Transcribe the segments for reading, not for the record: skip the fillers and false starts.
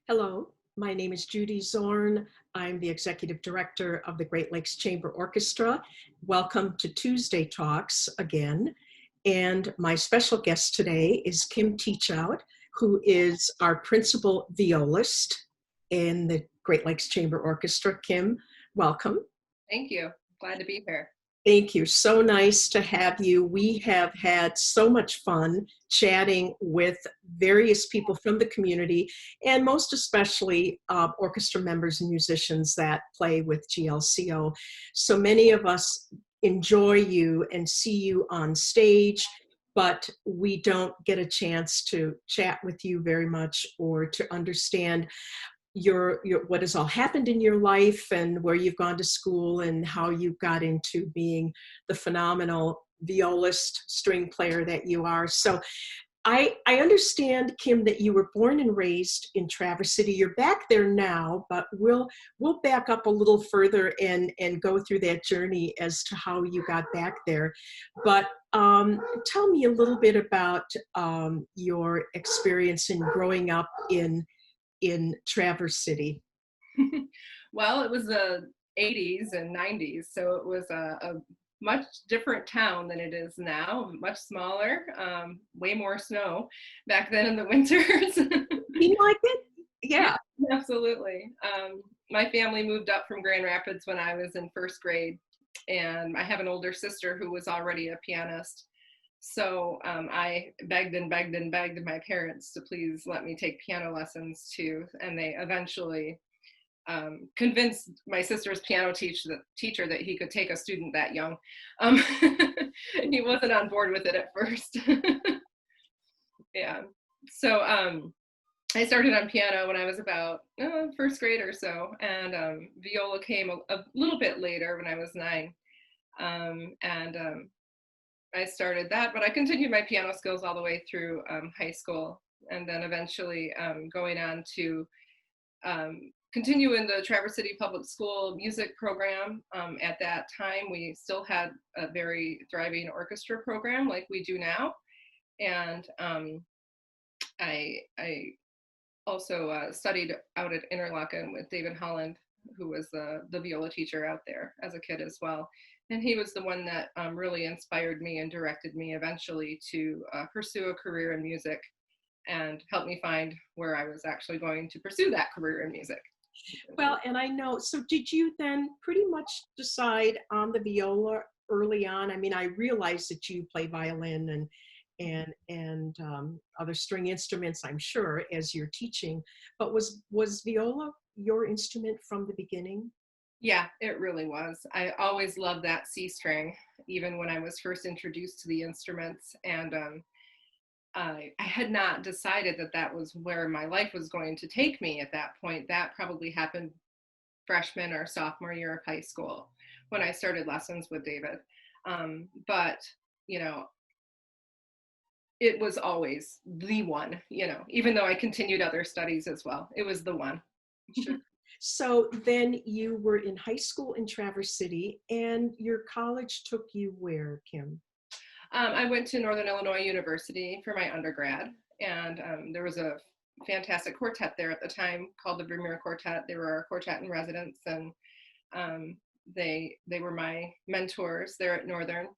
Hello, my name is Judy Zorn. I'm the Executive Director of the Great Lakes Chamber Orchestra. Welcome to Tuesday Talks again. And my special guest today is Kim Teachout, who is our principal violist in the Great Lakes Chamber Orchestra. Kim, welcome. Thank you. Glad to be here. Thank you. So nice to have you. We have had so much fun chatting with various people from the community, and most especially orchestra members and musicians that play with GLCO. So many of us enjoy you and see you on stage, but we don't get a chance to chat with you very much or to understand your what has all happened in your life and where you've gone to school and how you got into being the phenomenal violist string player that you are. So I understand, Kim, that you were born and raised in Traverse City. You're back there now, but we'll back up a little further and go through that journey as to how you got back there. But tell me a little bit about your experience in growing up in Traverse City. Well, it was the 80s and 90s, so it was a much different town than it is now, much smaller, way more snow back then in the winters. You like it? Yeah. Absolutely. My family moved up from Grand Rapids when I was in first grade, and I have an older sister who was already a pianist. So I begged and begged and begged my parents to please let me take piano lessons too. And they eventually convinced my sister's piano teacher that he could take a student that young. He wasn't on board with it at first. Yeah. So I started on piano when I was about first grade or so. And viola came a little bit later when I was 9. I started that, but I continued my piano skills all the way through high school, and then eventually going on to continue in the Traverse City Public School music program. At that time, we still had a very thriving orchestra program like we do now, and I also studied out at Interlochen with David Holland, who was the viola teacher out there as a kid as well. And he was the one that really inspired me and directed me eventually to pursue a career in music and helped me find where I was actually going to pursue that career in music. Well, and I know, so did you then pretty much decide on the viola early on? I mean, I realize that you play violin and other string instruments, I'm sure, as you're teaching, but was viola your instrument from the beginning? Yeah, it really was. I always loved that C string, even when I was first introduced to the instruments. And I had not decided that that was where my life was going to take me at that point. That probably happened freshman or sophomore year of high school when I started lessons with David. But, you know, it was always the one, even though I continued other studies as well. It was the one. Sure. So then you were in high school in Traverse City, and your college took you where, Kim? I went to Northern Illinois University for my undergrad, and there was a fantastic quartet there at the time called the Vermeer Quartet. They were our quartet in residence, and they were my mentors there at Northern.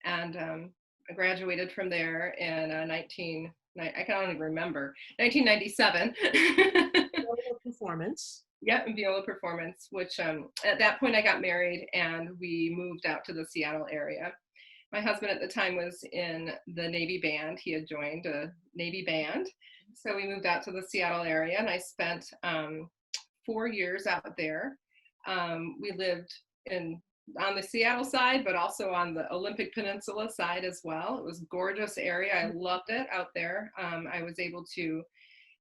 And I graduated from there in I can't even remember, 1997. Performance. Yeah, in viola performance, which at that point I got married and we moved out to the Seattle area. My husband at the time was in the Navy band. He had joined a Navy band. So we moved out to the Seattle area and I spent 4 years out there. We lived on the Seattle side, but also on the Olympic Peninsula side as well. It was a gorgeous area. I loved it out there. I was able to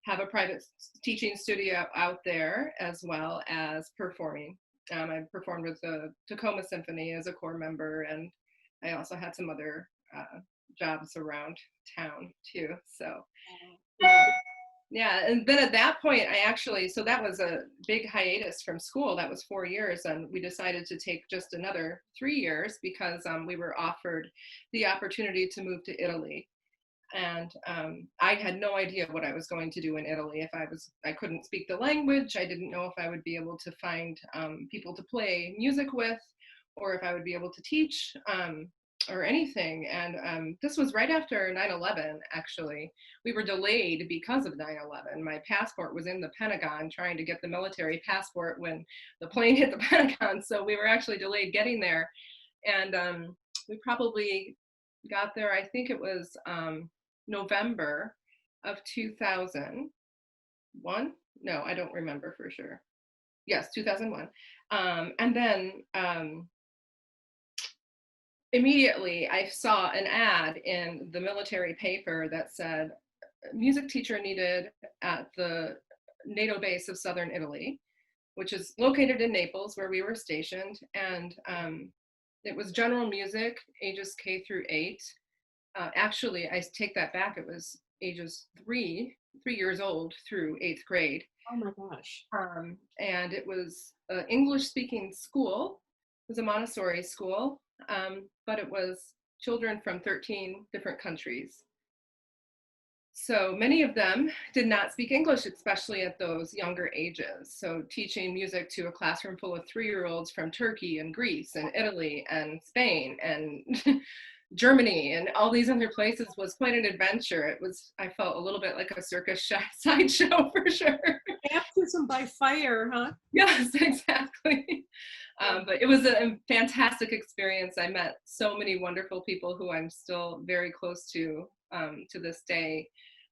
have a private teaching studio out there as well as performing. I performed with the Tacoma Symphony as a corps member, and I also had some other jobs around town too. So yeah, and then at that point so that was a big hiatus from school. That was 4 years, and we decided to take just another 3 years because we were offered the opportunity to move to Italy. And I had no idea what I was going to do in Italy. If I couldn't speak the language. I didn't know if I would be able to find people to play music with, or if I would be able to teach or anything. And this was right after 9/11, actually. We were delayed because of 9/11. My passport was in the Pentagon trying to get the military passport when the plane hit the Pentagon. So we were actually delayed getting there. And we probably got there, I think it was November of 2001. No, I don't remember for sure. Yes, 2001. And then immediately I saw an ad in the military paper that said music teacher needed at the NATO base of southern Italy, which is located in Naples, where we were stationed. And it was general music, ages K through 8. Actually, I take that back. It was ages 3 years old through 8th grade. Oh my gosh. And it was an English-speaking school. It was a Montessori school, but it was children from 13 different countries. So many of them did not speak English, especially at those younger ages. So teaching music to a classroom full of 3-year-olds from Turkey and Greece and Italy and Spain and Germany and all these other places was quite an adventure. I felt a little bit like a circus sideshow for sure. Baptism by fire, huh? Yes, exactly. But it was a fantastic experience. I met so many wonderful people who I'm still very close to this day.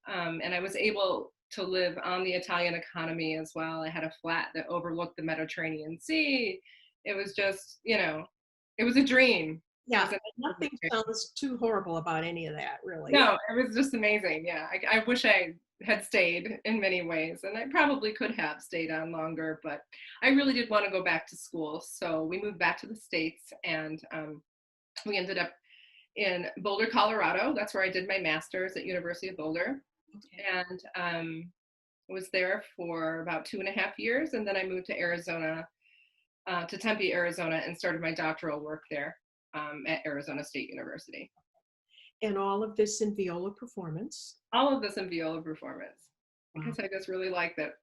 And I was able to live on the Italian economy as well. I had a flat that overlooked the Mediterranean Sea. It was just, it was a dream. Yeah, nothing sounds too horrible about any of that, really. No, it was just amazing. Yeah, I wish I had stayed in many ways, and I probably could have stayed on longer, but I really did want to go back to school. So we moved back to the States, and we ended up in Boulder, Colorado. That's where I did my master's at University of Boulder. Okay. And was there for about 2.5 years, and then I moved to Arizona, to Tempe, Arizona, and started my doctoral work there at Arizona State University. And all of this in viola performance. All of this in viola performance. Wow. Because I just really liked it.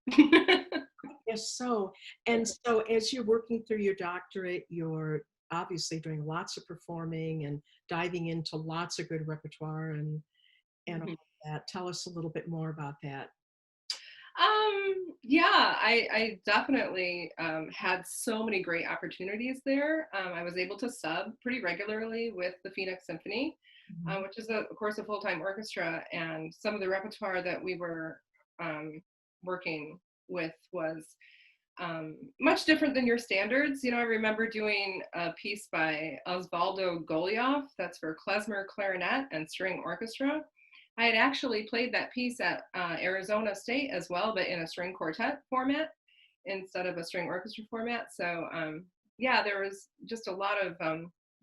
Yes, so. And so as you're working through your doctorate, you're obviously doing lots of performing and diving into lots of good repertoire and all that. Tell us a little bit more about that. Yeah, I definitely had so many great opportunities there. I was able to sub pretty regularly with the Phoenix Symphony, which is, of course, a full-time orchestra. And some of the repertoire that we were working with was much different than your standards. I remember doing a piece by Osvaldo Golioff that's for klezmer, clarinet, and string orchestra. I had actually played that piece at Arizona State as well, but in a string quartet format instead of a string orchestra format. So yeah, there was just a lot of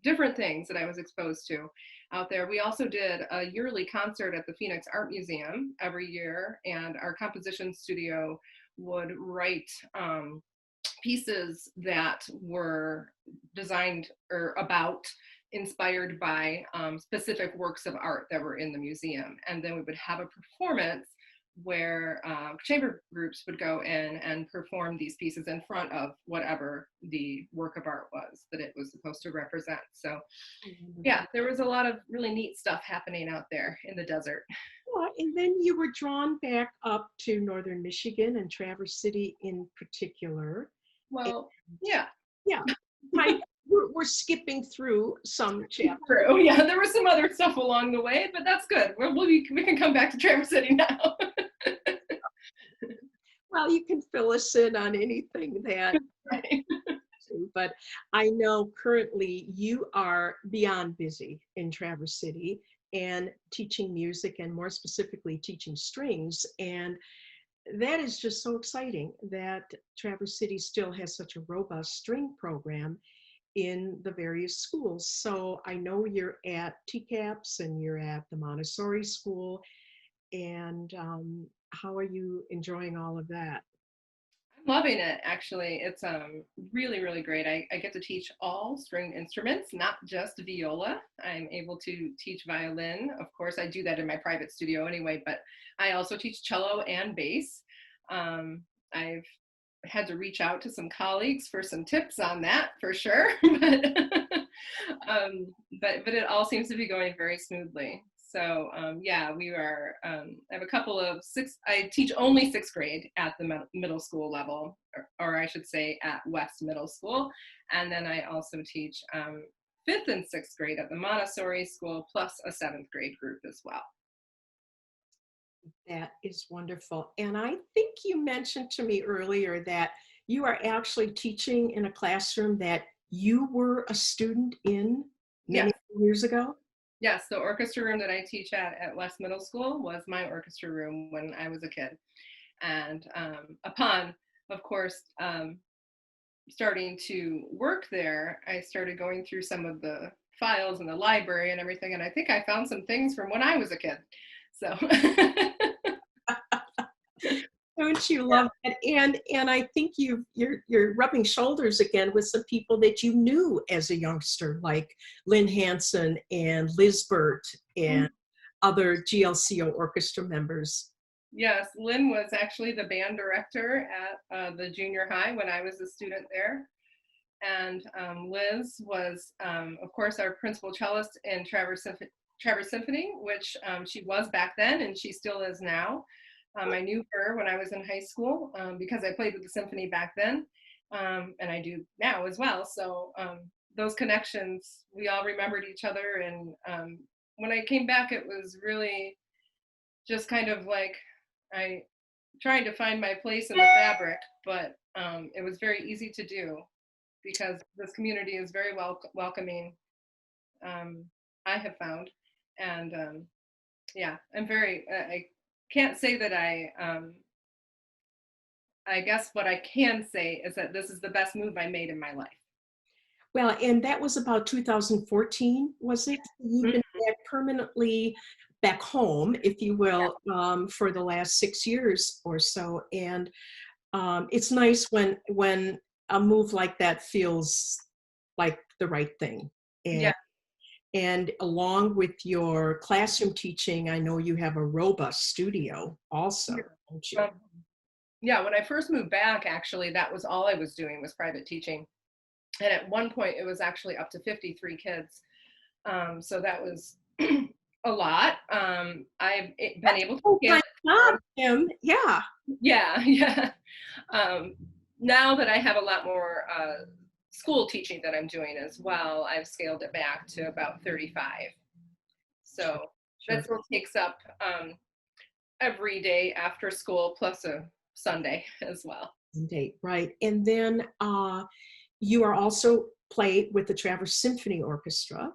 different things that I was exposed to out there. We also did a yearly concert at the Phoenix Art Museum every year, and our composition studio would write pieces that were designed or inspired by specific works of art that were in the museum. And then we would have a performance where chamber groups would go in and perform these pieces in front of whatever the work of art was that it was supposed to represent. So yeah, there was a lot of really neat stuff happening out there in the desert. Well, and then you were drawn back up to Northern Michigan and Traverse City in particular. Well, yeah. Yeah. We're skipping through some chapters. True. Yeah, there was some other stuff along the way, but that's good. We can come back to Traverse City now. Well, you can fill us in on anything that. Right. But I know currently you are beyond busy in Traverse City and teaching music, and more specifically teaching strings. And that is just so exciting that Traverse City still has such a robust string program in the various schools. So I know you're at TCAPS and you're at the Montessori school. And how are you enjoying all of that? Loving it, actually. It's really, really great. I get to teach all stringed instruments, not just viola. I'm able to teach violin. Of course, I do that in my private studio anyway, but I also teach cello and bass. I've had to reach out to some colleagues for some tips on that for sure. But it all seems to be going very smoothly. So yeah, we are. I have a couple of six. I teach only sixth grade at the middle school level, or I should say at West Middle School, and then I also teach fifth and sixth grade at the Montessori school, plus a seventh grade group as well. That is wonderful. And I think you mentioned to me earlier that you are actually teaching in a classroom that you were a student in many Yes. years ago. Yes, the orchestra room that I teach at West Middle School was my orchestra room when I was a kid. And upon, of course, starting to work there, I started going through some of the files in the library and everything. And I think I found some things from when I was a kid. So Don't you love that? And I think you're rubbing shoulders again with some people that you knew as a youngster, like Lynn Hanson and Liz Burt and other GLCO orchestra members. yes, Lynn was actually the band director at the junior high when I was a student there. And Liz was, of course, our principal cellist in Traverse Symphony, which she was back then and she still is now. I knew her when I was in high school because I played with the symphony back then, and I do now as well. So those connections, we all remembered each other. And when I came back, it was really just kind of like I tried to find my place in the fabric, but it was very easy to do because this community is very welcoming. Um, I have found, and yeah, I'm very. I can't say that I guess what I can say is that this is the best move I made in my life. Well, and that was about 2014, was it? You've Mhm. been back permanently back home, if you will, for the last 6 years or so. And it's nice when a move like that feels like the right thing. Yeah. And along with your classroom teaching, I know you have a robust studio also, don't you? Yeah. Yeah, when I first moved back, actually, that was all I was doing was private teaching. And at one point, it was actually up to 53 kids. So that was a lot. Been That's able to a full-time scale job, it. Kim. Yeah. Yeah, yeah. Um, Now that I have a lot more school teaching that I'm doing as well, I've scaled it back to about 35. Sure, So that sure. still takes up every day after school plus a Sunday as well. Date, right. And then you are also played with the Traverse Symphony Orchestra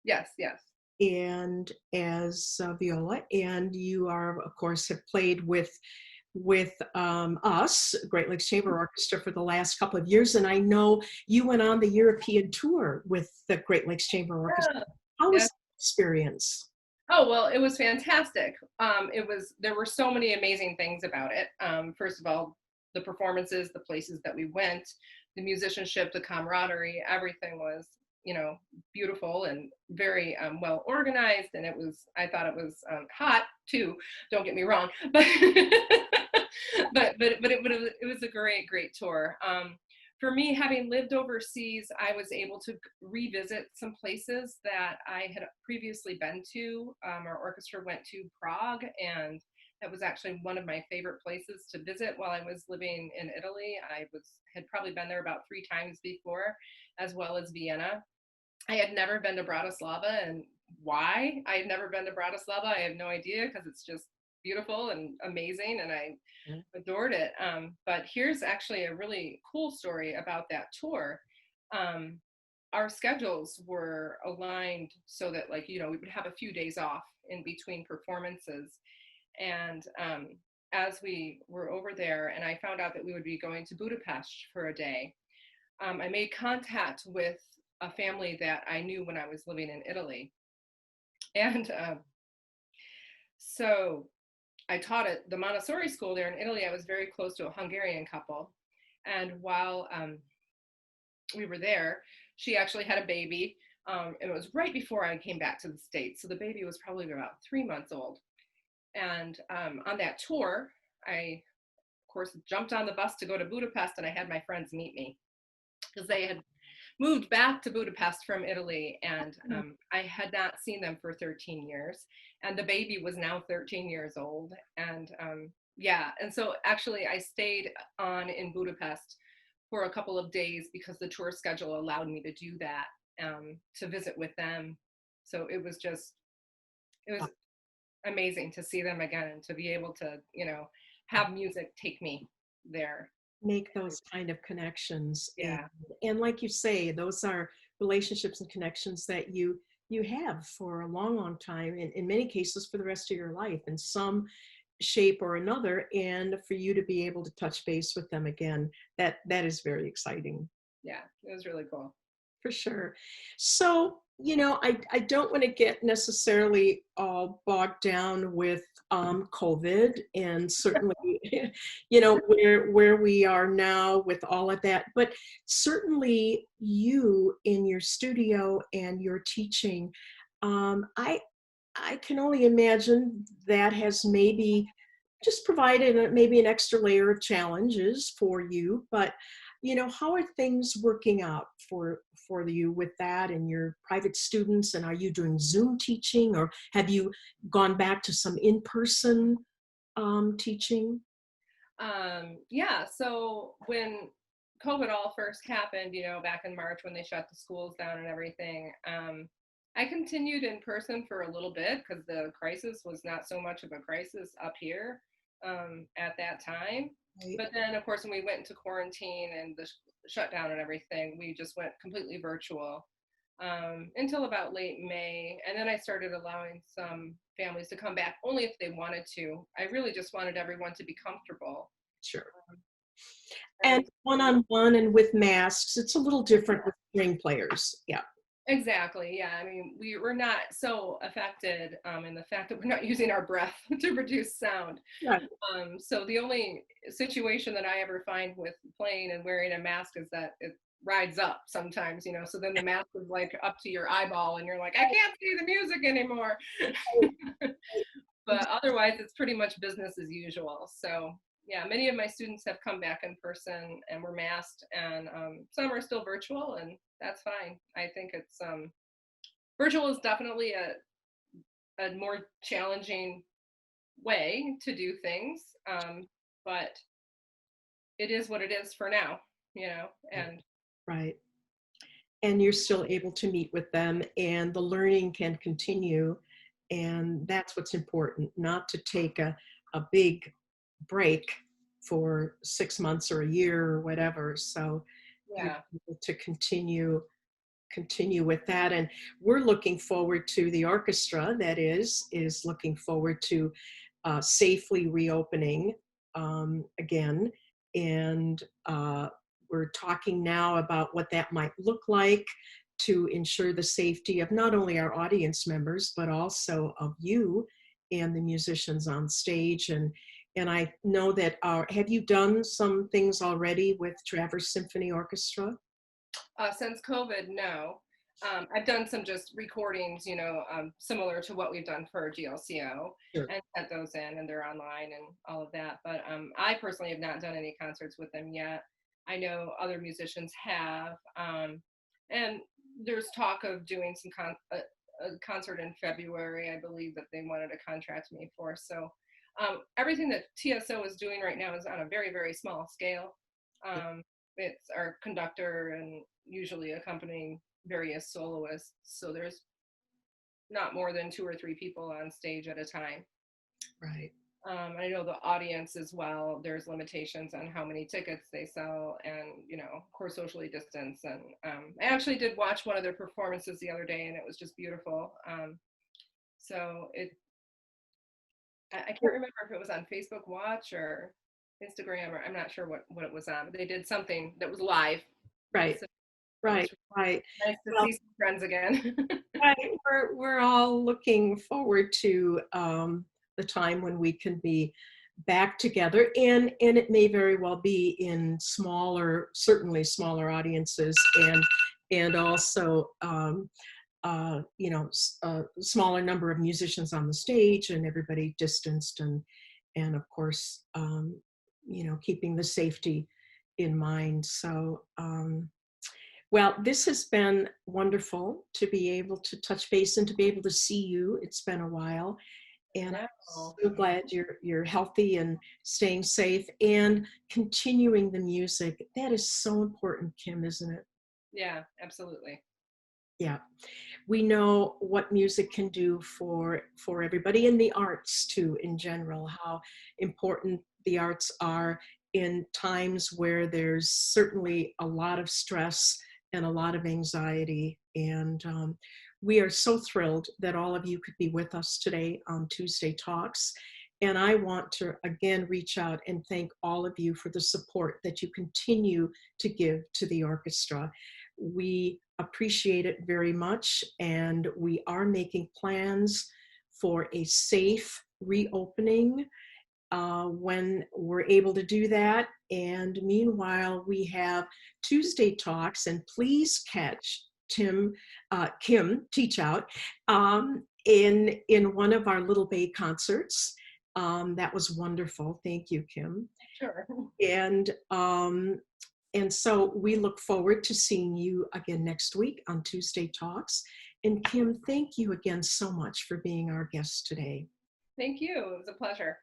Yes, yes. and as viola, and you are, of course, have played with us, Great Lakes Chamber Orchestra, for the last couple of years. And I know you went on the European tour with the Great Lakes Chamber Orchestra. Yeah. How was Yes. that experience? Oh, well, it was fantastic. There were so many amazing things about it. First of all, the performances, the places that we went, the musicianship, the camaraderie, everything was, beautiful and very well organized. And I thought it was hot too. Don't get me wrong, but it was a great, great tour. For me, having lived overseas, I was able to revisit some places that I had previously been to. Our orchestra went to Prague, and that was actually one of my favorite places to visit while I was living in Italy. Had probably been there about 3 times before, as well as Vienna. I had never been to Bratislava, and why I had never been to Bratislava, I have no idea because it's just beautiful and amazing, and I adored it. But here's actually a really cool story about that tour. Um, our schedules were aligned so that, like, we would have a few days off in between performances. And as we were over there, and I found out that we would be going to Budapest for a day, I made contact with a family that I knew when I was living in Italy. And so I taught at the Montessori school there in Italy. I was very close to a Hungarian couple. And while we were there, she actually had a baby. And it was right before I came back to the States. So the baby was probably about 3 months old. And on that tour, I, of course, jumped on the bus to go to Budapest, and I had my friends meet me because they had moved back to Budapest from Italy, and I had not seen them for 13 years. And the baby was now 13 years old. And yeah, and so actually I stayed on in Budapest for a couple of days because the tour schedule allowed me to do that, to visit with them. So it was amazing to see them again and to be able to, have music take me there. Make those kind of connections. Yeah. And like you say, those are relationships and connections that you have for a long, long time, and in many cases for the rest of your life in some shape or another. And for you to be able to touch base with them again, that is very exciting. Yeah, it was really cool. For sure. So, I don't want to get necessarily all bogged down with COVID, and certainly, where we are now with all of that. But certainly, you in your studio and your teaching, I can only imagine that has maybe just provided maybe an extra layer of challenges for you. But how are things working out for you with that and your private students? And are you doing Zoom teaching, or have you gone back to some in-person teaching? Yeah, so when COVID all first happened, back in March when they shut the schools down and everything, I continued in person for a little bit because the crisis was not so much of a crisis up here at that time. Right. But then, of course, when we went into quarantine and the shutdown and everything, we just went completely virtual until about late May. And then I started allowing some families to come back only if they wanted to. I really just wanted everyone to be comfortable. Sure. And And one-on-one and with masks, it's a little different with string players. Yeah. exactly, yeah. I mean, we're not so affected in the fact that we're not using our breath to produce sound. Right. So the only situation that I ever find with playing and wearing a mask is that it rides up sometimes, so then the mask is like up to your eyeball and you're like, I can't see the music anymore. But otherwise it's pretty much business as usual. So yeah, many of my students have come back in person and were masked, and some are still virtual, and that's fine. I think it's virtual is definitely a more challenging way to do things, but it is what it is for now, and Right. And you're still able to meet with them, and the learning can continue. And that's what's important, not to take a big break for 6 months or a year or whatever. So you're yeah, able to continue with that. And we're looking forward to the orchestra, that is looking forward to safely reopening again. And we're talking now about what that might look like to ensure the safety of not only our audience members, but also of you and the musicians on stage. And I know that, have you done some things already with Traverse Symphony Orchestra? since COVID, no. I've done some just recordings, similar to what we've done for GLCO, Sure. and sent those in, and they're online and all of that. But I personally have not done any concerts with them yet. I know other musicians have, and there's talk of doing a concert in February, I believe, that they wanted to contract me for. So everything that TSO is doing right now is on a very, very small scale. It's our conductor and usually accompanying various soloists. So there's not more than 2 or 3 people on stage at a time. Right. I know the audience as well, there's limitations on how many tickets they sell, and, of course, socially distance. And I actually did watch one of their performances the other day, and it was just beautiful. So I can't remember if it was on Facebook Watch or Instagram, or I'm not sure what it was on, but they did something that was live. Right. So it was Right. Right. nice to Well, see some friends again. right. We're all looking forward to the time when we can be back together, and it may very well be in smaller, certainly smaller audiences, and also a smaller number of musicians on the stage and everybody distanced, and of course keeping the safety in mind. So well, this has been wonderful to be able to touch base and to be able to see you. It's been a while, and I'm Yeah. so glad you're healthy and staying safe and continuing the music. That is so important, Kim, isn't it? Yeah, absolutely. Yeah. We know what music can do for everybody, in the arts too, in general, how important the arts are in times where there's certainly a lot of stress and a lot of anxiety. And we are so thrilled that all of you could be with us today on Tuesday Talks. And I want to again reach out and thank all of you for the support that you continue to give to the orchestra. We appreciate it very much, and we are making plans for a safe reopening when we're able to do that. And meanwhile, we have Tuesday Talks, and please catch Kim Teachout in one of our Little Bay concerts. That was wonderful. Thank you, Kim. Sure. And and so we look forward to seeing you again next week on Tuesday Talks. And Kim, thank you again so much for being our guest today. Thank you. It was a pleasure.